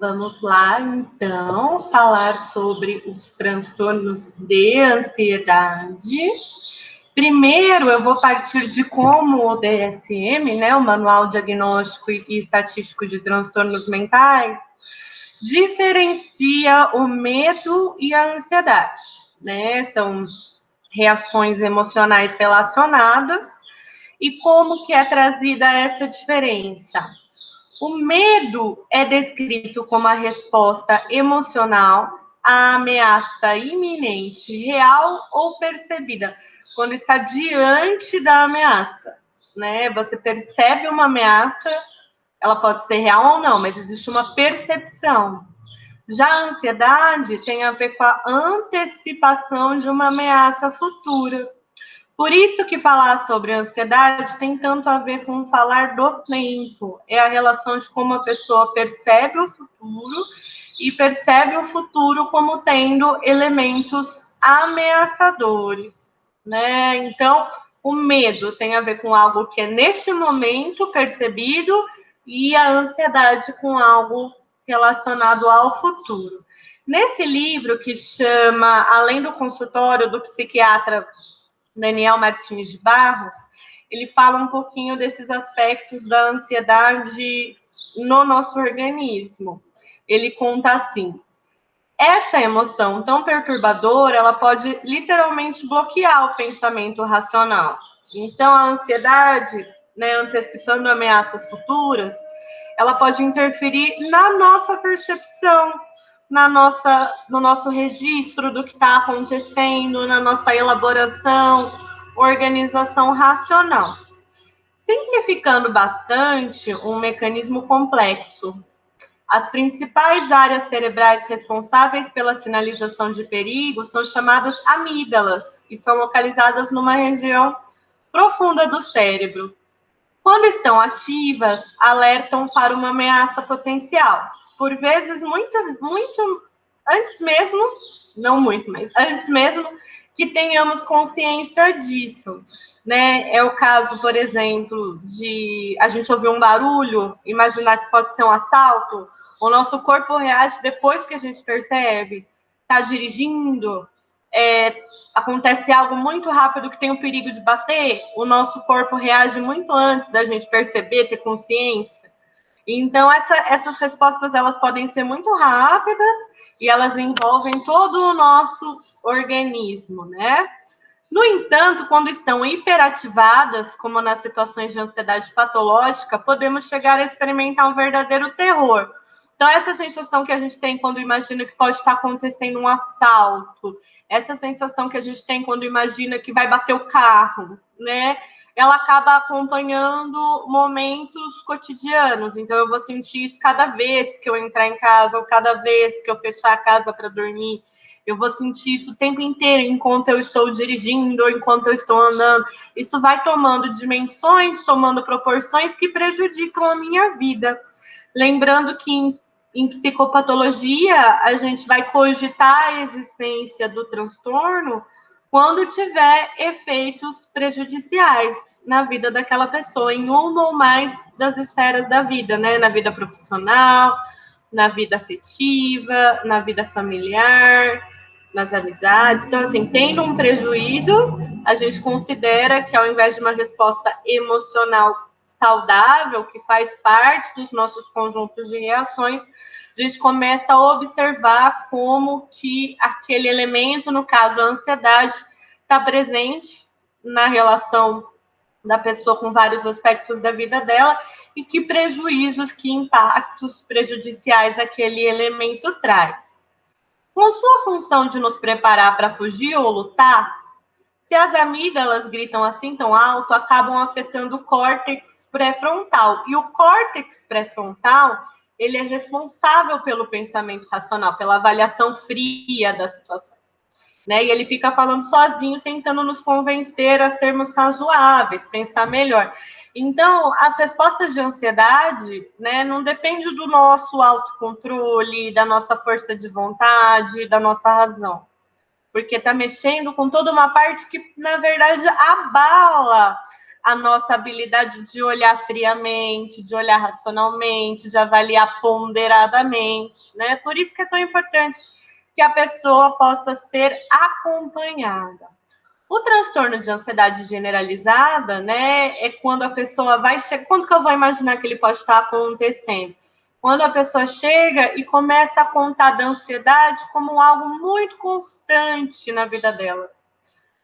Vamos lá, então, falar sobre os transtornos de ansiedade. Primeiro, eu vou partir de como o DSM, né, o Manual Diagnóstico e Estatístico de Transtornos Mentais, diferencia o medo e a ansiedade, né? São reações emocionais relacionadas e como que é trazida essa diferença. O medo é descrito como a resposta emocional à ameaça iminente, real ou percebida, quando está diante da ameaça, né? Você percebe uma ameaça, ela pode ser real ou não, mas existe uma percepção. Já a ansiedade tem a ver com a antecipação de uma ameaça futura. Por isso que falar sobre ansiedade tem tanto a ver com falar do tempo. É a relação de como a pessoa percebe o futuro e percebe o futuro como tendo elementos ameaçadores, né? Então, o medo tem a ver com algo que é neste momento percebido e a ansiedade com algo relacionado ao futuro. Nesse livro que chama Além do Consultório, do psiquiatra Daniel Martins de Barros, ele fala um pouquinho desses aspectos da ansiedade no nosso organismo. Ele conta assim: essa emoção tão perturbadora, ela pode literalmente bloquear o pensamento racional. Então, a ansiedade, né, antecipando ameaças futuras, ela pode interferir na nossa percepção, no nosso registro do que está acontecendo, na nossa elaboração, organização racional. Simplificando bastante, um mecanismo complexo. As principais áreas cerebrais responsáveis pela sinalização de perigo são chamadas amígdalas e são localizadas numa região profunda do cérebro. Quando estão ativas, alertam para uma ameaça potencial. Por vezes, muito antes mesmo, não muito, mas antes mesmo que tenhamos consciência disso, né? É o caso, por exemplo, de a gente ouvir um barulho, imaginar que pode ser um assalto, o nosso corpo reage depois que a gente percebe, está dirigindo, acontece algo muito rápido que tem o perigo de bater, o nosso corpo reage muito antes da gente perceber, ter consciência. Então, essas respostas, elas podem ser muito rápidas e elas envolvem todo o nosso organismo, né? No entanto, quando estão hiperativadas, como nas situações de ansiedade patológica, podemos chegar a experimentar um verdadeiro terror. Então, essa sensação que a gente tem quando imagina que pode estar acontecendo um assalto, essa sensação que a gente tem quando imagina que vai bater o carro, né? Ela acaba acompanhando momentos cotidianos. Então, eu vou sentir isso cada vez que eu entrar em casa, ou cada vez que eu fechar a casa para dormir. Eu vou sentir isso o tempo inteiro, enquanto eu estou dirigindo, ou enquanto eu estou andando. Isso vai tomando dimensões, tomando proporções que prejudicam a minha vida. Lembrando que em psicopatologia, a gente vai cogitar a existência do transtorno quando tiver efeitos prejudiciais na vida daquela pessoa, em uma ou mais das esferas da vida, né? Na vida profissional, na vida afetiva, na vida familiar, nas amizades. Então, assim, tendo um prejuízo, a gente considera que ao invés de uma resposta emocional saudável, que faz parte dos nossos conjuntos de reações, a gente começa a observar como que aquele elemento, no caso a ansiedade, está presente na relação da pessoa com vários aspectos da vida dela e que prejuízos, que impactos prejudiciais aquele elemento traz. Com sua função de nos preparar para fugir ou lutar, se as amígdalas gritam assim tão alto, acabam afetando o córtex pré-frontal. E o córtex pré-frontal, ele é responsável pelo pensamento racional, pela avaliação fria das situações. Né? E ele fica falando sozinho, tentando nos convencer a sermos razoáveis, pensar melhor. Então, as respostas de ansiedade, né, não dependem do nosso autocontrole, da nossa força de vontade, da nossa razão. Porque está mexendo com toda uma parte que, na verdade, abala a nossa habilidade de olhar friamente, de olhar racionalmente, de avaliar ponderadamente, né? Por isso que é tão importante que a pessoa possa ser acompanhada. O transtorno de ansiedade generalizada, né, é quando a pessoa vai chegar. Quando que eu vou imaginar que ele pode estar acontecendo? Quando a pessoa chega e começa a contar da ansiedade como algo muito constante na vida dela,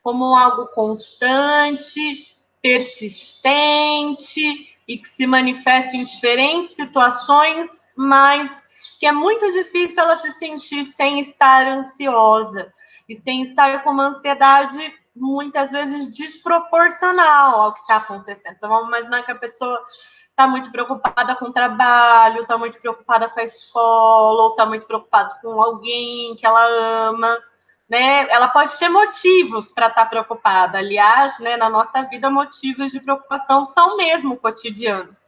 como algo constante, persistente e que se manifesta em diferentes situações, mas que é muito difícil ela se sentir sem estar ansiosa e sem estar com uma ansiedade muitas vezes desproporcional ao que está acontecendo. Então, vamos imaginar que a pessoa está muito preocupada com o trabalho, está muito preocupada com a escola, ou está muito preocupada com alguém que ela ama, né? Ela pode ter motivos para estar preocupada. Aliás, né, na nossa vida, motivos de preocupação são mesmo cotidianos.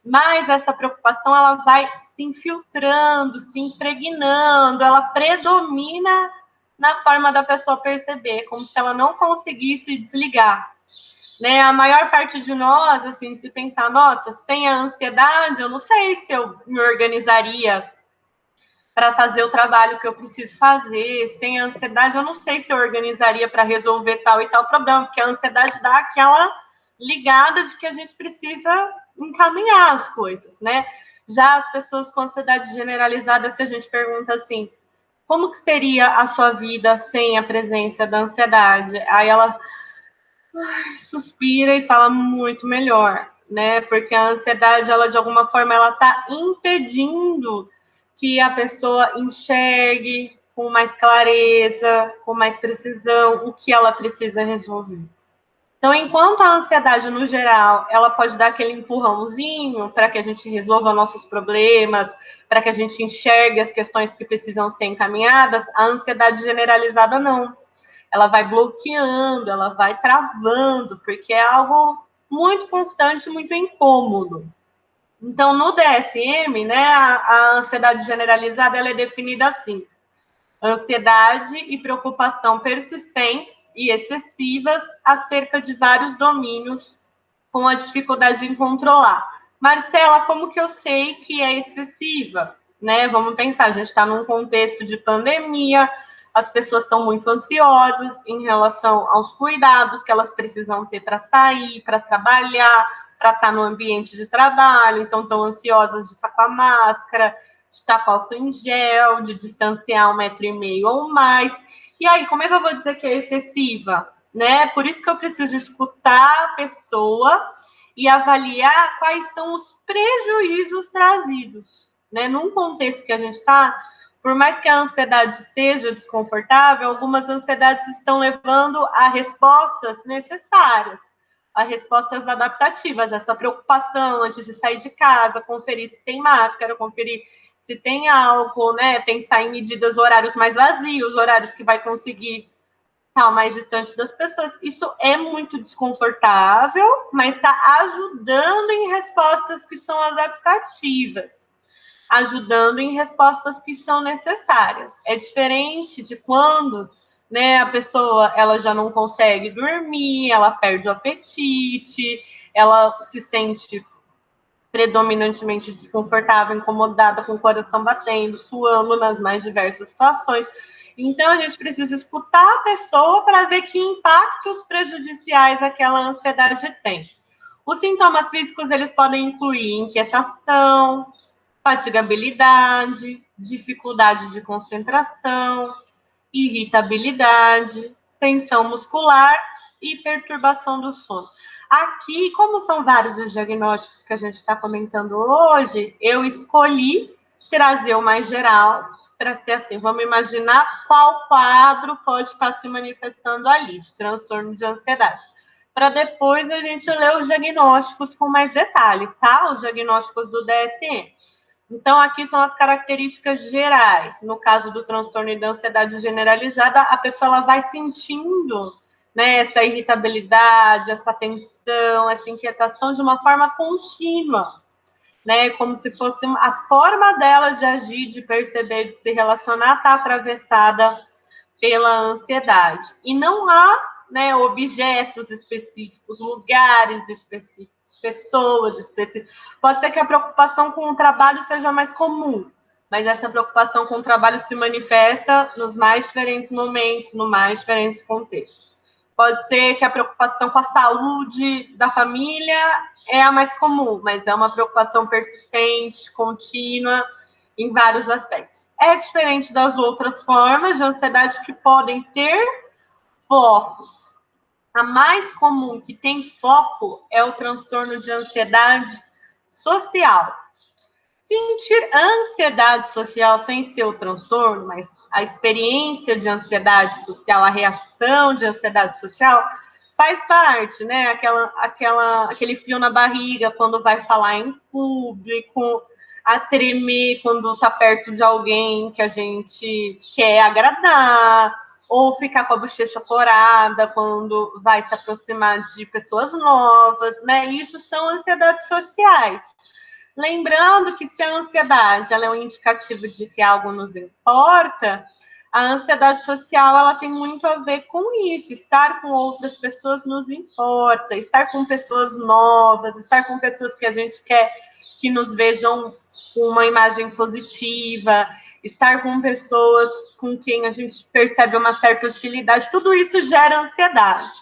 Mas essa preocupação ela vai se infiltrando, se impregnando, ela predomina na forma da pessoa perceber, como se ela não conseguisse desligar. Né? A maior parte de nós, assim, se pensar, nossa, sem a ansiedade, eu não sei se eu me organizaria para fazer o trabalho que eu preciso fazer. Sem a ansiedade, eu não sei se eu organizaria para resolver tal e tal problema, porque a ansiedade dá aquela ligada de que a gente precisa encaminhar as coisas, né? Já as pessoas com ansiedade generalizada, se a gente pergunta assim, como que seria a sua vida sem a presença da ansiedade? Aí ela suspira e fala muito melhor, né? Porque a ansiedade, ela de alguma forma, ela está impedindo que a pessoa enxergue com mais clareza, com mais precisão, o que ela precisa resolver. Então, enquanto a ansiedade, no geral, ela pode dar aquele empurrãozinho para que a gente resolva nossos problemas, para que a gente enxergue as questões que precisam ser encaminhadas, a ansiedade generalizada não. Ela vai bloqueando, ela vai travando, porque é algo muito constante, muito incômodo. Então, no DSM, né, a ansiedade generalizada ela é definida assim: ansiedade e preocupação persistentes e excessivas acerca de vários domínios, com a dificuldade em controlar. Marcela, como que eu sei que é excessiva? Né? Vamos pensar, a gente está num contexto de pandemia, as pessoas estão muito ansiosas em relação aos cuidados que elas precisam ter para sair, para trabalhar, para estar no ambiente de trabalho, então estão ansiosas de estar com a máscara, de estar com álcool em gel, de distanciar 1,5 metro ou mais. E aí, como é que eu vou dizer que é excessiva? Né? Por isso que eu preciso escutar a pessoa e avaliar quais são os prejuízos trazidos. Né? Num contexto que a gente está, por mais que a ansiedade seja desconfortável, algumas ansiedades estão levando a respostas necessárias, a respostas adaptativas, essa preocupação antes de sair de casa, conferir se tem máscara, conferir se tem álcool, né? Pensar em medidas, horários mais vazios, horários que vai conseguir estar mais distante das pessoas. Isso é muito desconfortável, mas está ajudando em respostas que são adaptativas, ajudando em respostas que são necessárias. É diferente de quando, né, a pessoa ela já não consegue dormir, ela perde o apetite, ela se sente predominantemente desconfortável, incomodada, com o coração batendo, suando nas mais diversas situações. Então, a gente precisa escutar a pessoa para ver que impactos prejudiciais aquela ansiedade tem. Os sintomas físicos, eles podem incluir inquietação, fatigabilidade, dificuldade de concentração, irritabilidade, tensão muscular e perturbação do sono. Aqui, como são vários os diagnósticos que a gente está comentando hoje, eu escolhi trazer o mais geral para ser assim, vamos imaginar qual quadro pode estar se manifestando ali, de transtorno de ansiedade. Para depois a gente ler os diagnósticos com mais detalhes, tá? Os diagnósticos do DSM. Então, aqui são as características gerais. No caso do transtorno e da ansiedade generalizada, a pessoa ela vai sentindo, né, essa irritabilidade, essa tensão, essa inquietação de uma forma contínua, né, como se fosse a forma dela de agir, de perceber, de se relacionar, está atravessada pela ansiedade. E não há né? Objetos específicos, lugares específicos, pessoas específicas. Pode ser que a preocupação com o trabalho seja mais comum, mas essa preocupação com o trabalho se manifesta nos mais diferentes momentos, nos mais diferentes contextos. Pode ser que a preocupação com a saúde da família é a mais comum, mas é uma preocupação persistente, contínua, em vários aspectos. É diferente das outras formas de ansiedade que podem ter focos. A mais comum que tem foco é o transtorno de ansiedade social. Sentir ansiedade social sem ser o transtorno, mas a experiência de ansiedade social, a reação de ansiedade social, faz parte, né? Aquele frio na barriga quando vai falar em público, a tremer quando está perto de alguém que a gente quer agradar, ou ficar com a bochecha corada quando vai se aproximar de pessoas novas, né? Isso são ansiedades sociais. Lembrando que se a ansiedade ela é um indicativo de que algo nos importa, a ansiedade social ela tem muito a ver com isso. Estar com outras pessoas nos importa, estar com pessoas novas, estar com pessoas que a gente quer que nos vejam com uma imagem positiva, estar com pessoas com quem a gente percebe uma certa hostilidade, tudo isso gera ansiedade.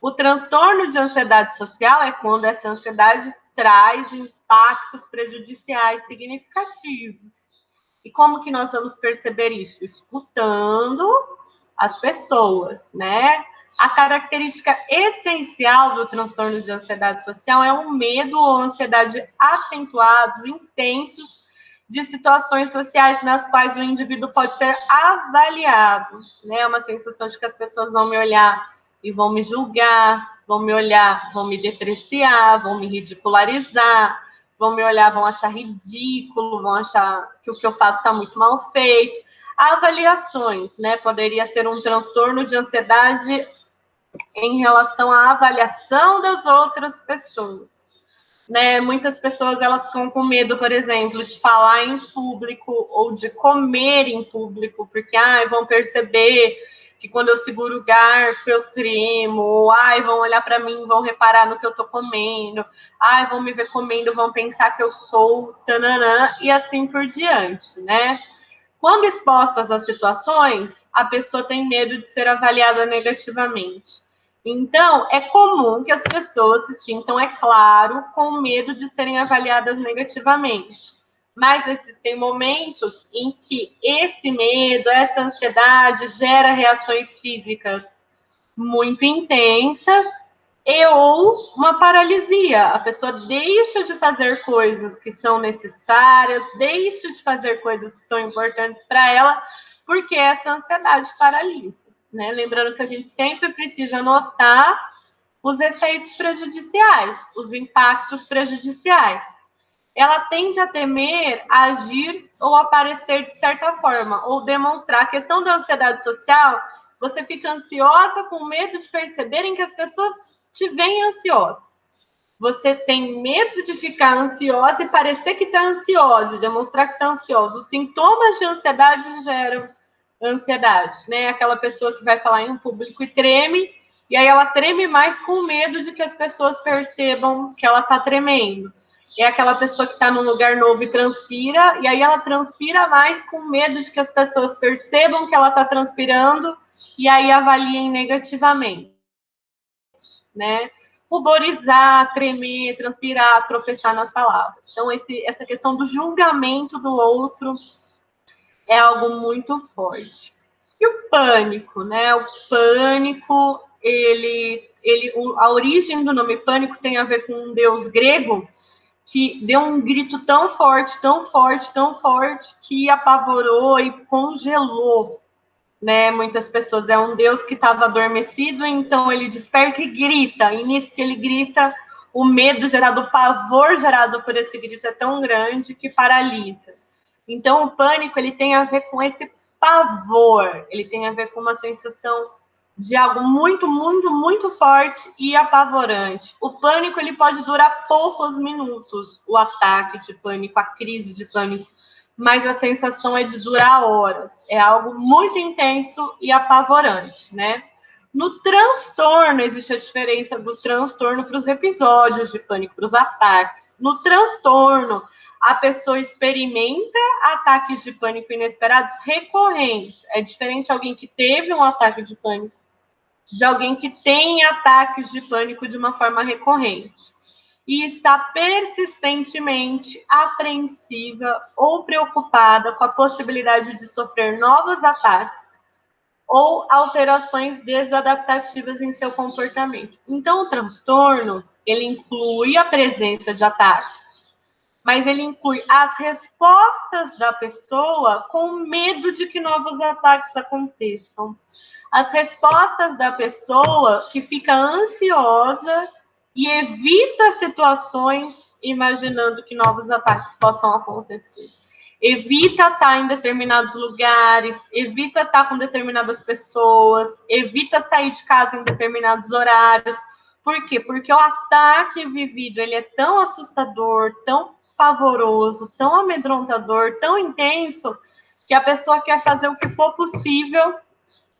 O transtorno de ansiedade social é quando essa ansiedade traz impactos prejudiciais significativos. E como que nós vamos perceber isso? Escutando as pessoas, né? A característica essencial do transtorno de ansiedade social é um medo ou ansiedade acentuados, intensos, de situações sociais nas quais o indivíduo pode ser avaliado, né? Uma sensação de que as pessoas vão me olhar e vão me julgar, vão me olhar, vão me depreciar, vão me ridicularizar, vão me olhar, vão achar ridículo, vão achar que o que eu faço está muito mal feito. Avaliações, né? Poderia ser um transtorno de ansiedade em relação à avaliação das outras pessoas, né? Muitas pessoas elas ficam com medo, por exemplo, de falar em público ou de comer em público, porque vão perceber que quando eu seguro o garfo eu tremo, ou vão olhar para mim, vão reparar no que eu estou comendo, vão me ver comendo, vão pensar que eu sou tananã, e assim por diante, né? Quando expostas às situações, a pessoa tem medo de ser avaliada negativamente. Então, é comum que as pessoas se sintam, é claro, com medo de serem avaliadas negativamente. Mas existem momentos em que esse medo, essa ansiedade gera reações físicas muito intensas ou uma paralisia. A pessoa deixa de fazer coisas que são necessárias, deixa de fazer coisas que são importantes para ela, porque essa ansiedade paralisa, né? Lembrando que a gente sempre precisa notar os efeitos prejudiciais, os impactos prejudiciais. Ela tende a temer, agir ou aparecer de certa forma, ou demonstrar. A questão da ansiedade social, você fica ansiosa com medo de perceberem que as pessoas te veem ansiosa. Você tem medo de ficar ansiosa e parecer que está ansiosa, demonstrar que está ansiosa. Os sintomas de ansiedade geram ansiedade, né? Aquela pessoa que vai falar em um público e treme, e aí ela treme mais com medo de que as pessoas percebam que ela está tremendo. É aquela pessoa que está num lugar novo e transpira, e aí ela transpira mais com medo de que as pessoas percebam que ela está transpirando, e aí avaliem negativamente, né? Ruborizar, tremer, transpirar, tropeçar nas palavras. Então, essa questão do julgamento do outro é algo muito forte. E o pânico, né? O pânico, a origem do nome pânico tem a ver com um deus grego que deu um grito tão forte, tão forte, tão forte, que apavorou e congelou, né, muitas pessoas. É um Deus que estava adormecido, então ele desperta e grita, e nisso que ele grita, o medo gerado, o pavor gerado por esse grito é tão grande que paralisa. Então, o pânico, ele tem a ver com esse pavor, ele tem a ver com uma sensação de algo muito, muito, muito forte e apavorante. O pânico, ele pode durar poucos minutos, o ataque de pânico, a crise de pânico, mas a sensação é de durar horas. É algo muito intenso e apavorante, né? No transtorno, existe a diferença do transtorno para os episódios de pânico, para os ataques. No transtorno, a pessoa experimenta ataques de pânico inesperados recorrentes. É diferente de alguém que teve um ataque de pânico, de alguém que tem ataques de pânico de uma forma recorrente e está persistentemente apreensiva ou preocupada com a possibilidade de sofrer novos ataques ou alterações desadaptativas em seu comportamento. Então, o transtorno, ele inclui a presença de ataques, mas ele inclui as respostas da pessoa com medo de que novos ataques aconteçam. As respostas da pessoa que fica ansiosa e evita situações imaginando que novos ataques possam acontecer. Evita estar em determinados lugares, evita estar com determinadas pessoas, evita sair de casa em determinados horários. Por quê? Porque o ataque vivido, ele é tão assustador, tão pavoroso, tão amedrontador, tão intenso, que a pessoa quer fazer o que for possível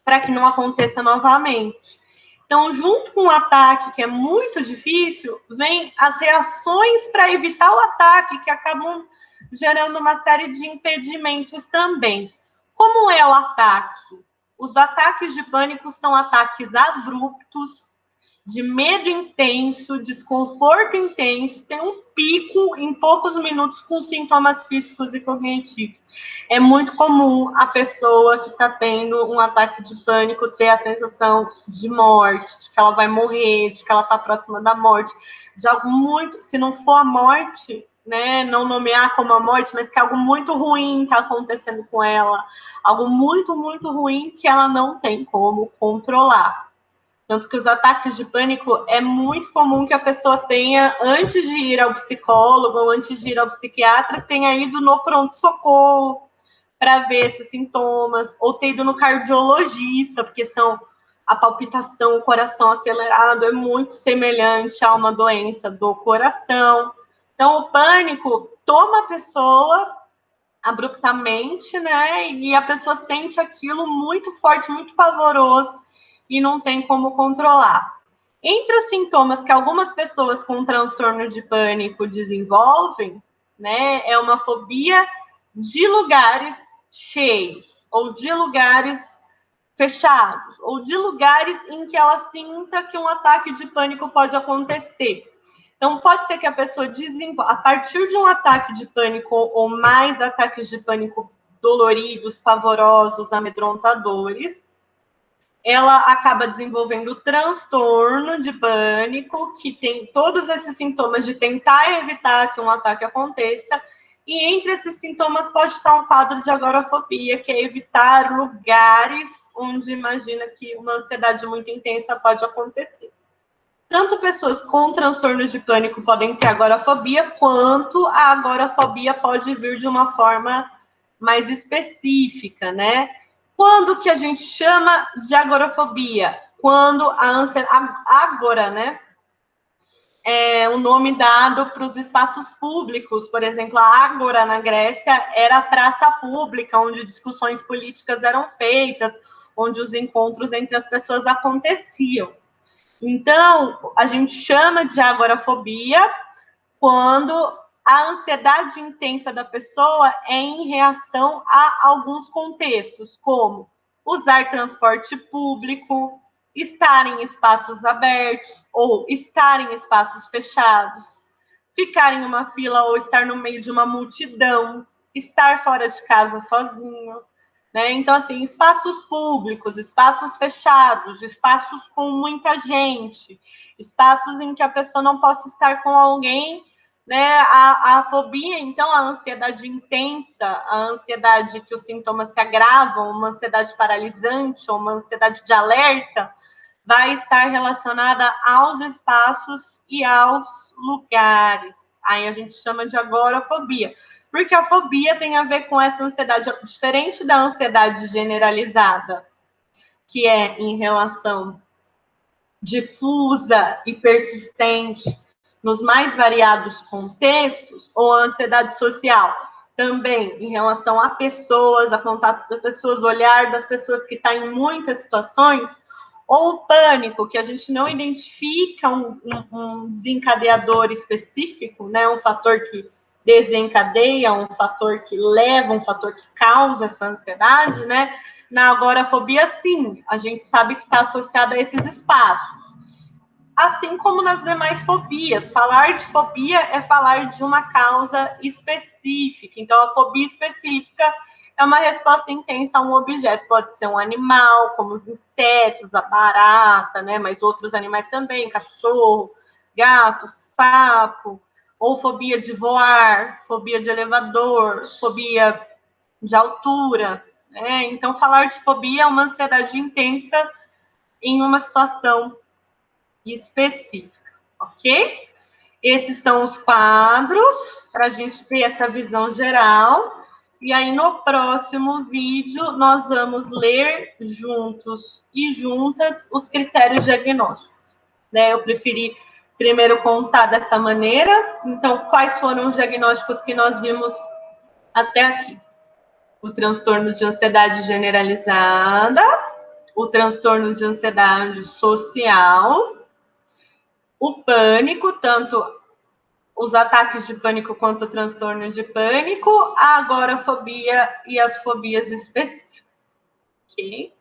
para que não aconteça novamente. Então, junto com o ataque, que é muito difícil, vem as reações para evitar o ataque, que acabam gerando uma série de impedimentos também. Como é o ataque? Os ataques de pânico são ataques abruptos, de medo intenso, desconforto intenso, tem um pico em poucos minutos com sintomas físicos e cognitivos. É muito comum a pessoa que está tendo um ataque de pânico ter a sensação de morte, de que ela vai morrer, de que ela está próxima da morte, de algo muito, se não for a morte, né, não nomear como a morte, mas que algo muito ruim está acontecendo com ela, algo muito, muito ruim que ela não tem como controlar. Tanto que os ataques de pânico é muito comum que a pessoa tenha, antes de ir ao psicólogo ou antes de ir ao psiquiatra, tenha ido no pronto-socorro para ver esses sintomas, ou ter ido no cardiologista, porque são a palpitação, o coração acelerado, é muito semelhante a uma doença do coração. Então, o pânico toma a pessoa abruptamente, né? E a pessoa sente aquilo muito forte, muito pavoroso, e não tem como controlar. Entre os sintomas que algumas pessoas com transtorno de pânico desenvolvem, né, é uma fobia de lugares cheios, ou de lugares fechados, ou de lugares em que ela sinta que um ataque de pânico pode acontecer. Então, pode ser que a pessoa desenvolva, a partir de um ataque de pânico ou mais ataques de pânico doloridos, pavorosos, amedrontadores, ela acaba desenvolvendo transtorno de pânico, que tem todos esses sintomas de tentar evitar que um ataque aconteça, e entre esses sintomas pode estar um quadro de agorafobia, que é evitar lugares onde imagina que uma ansiedade muito intensa pode acontecer. Tanto pessoas com transtornos de pânico podem ter agorafobia, quanto a agorafobia pode vir de uma forma mais específica, né? Quando que a gente chama de agorafobia? Quando a ansiedade... Agora, né? É o nome dado para os espaços públicos. Por exemplo, a Ágora, na Grécia, era a praça pública, onde discussões políticas eram feitas, onde os encontros entre as pessoas aconteciam. Então, a gente chama de agorafobia quando a ansiedade intensa da pessoa é em reação a alguns contextos, como usar transporte público, estar em espaços abertos ou estar em espaços fechados, ficar em uma fila ou estar no meio de uma multidão, estar fora de casa sozinho, né? Então, assim, espaços públicos, espaços fechados, espaços com muita gente, espaços em que a pessoa não possa estar com alguém, né? A fobia, então, a ansiedade intensa, a ansiedade que os sintomas se agravam, uma ansiedade paralisante ou uma ansiedade de alerta, vai estar relacionada aos espaços e aos lugares. Aí a gente chama de agorafobia. Porque a fobia tem a ver com essa ansiedade, diferente da ansiedade generalizada, que é em relação difusa e persistente nos mais variados contextos, ou a ansiedade social, também em relação a pessoas, a contato das pessoas, olhar das pessoas que estão em muitas situações, Ou o pânico, que a gente não identifica um desencadeador específico, né? Um fator que desencadeia, um fator que leva, um fator que causa essa ansiedade, né? Na agorafobia, sim, a gente sabe que está associada a esses espaços. Assim como nas demais fobias. Falar de fobia é falar de uma causa específica. Então, a fobia específica é uma resposta intensa a um objeto. Pode ser um animal, como os insetos, a barata, né? Mas outros animais também, cachorro, gato, sapo. Ou fobia de voar, fobia de elevador, fobia de altura, né? Então, falar de fobia é uma ansiedade intensa em uma situação específica, ok? Esses são os quadros, para a gente ter essa visão geral. E aí, no próximo vídeo, nós vamos ler juntos e juntas os critérios diagnósticos. Né? Eu preferi primeiro contar dessa maneira. Então, quais foram os diagnósticos que nós vimos até aqui? O transtorno de ansiedade generalizada, o transtorno de ansiedade social, o pânico, tanto os ataques de pânico quanto o transtorno de pânico, a agorafobia e as fobias específicas. Ok?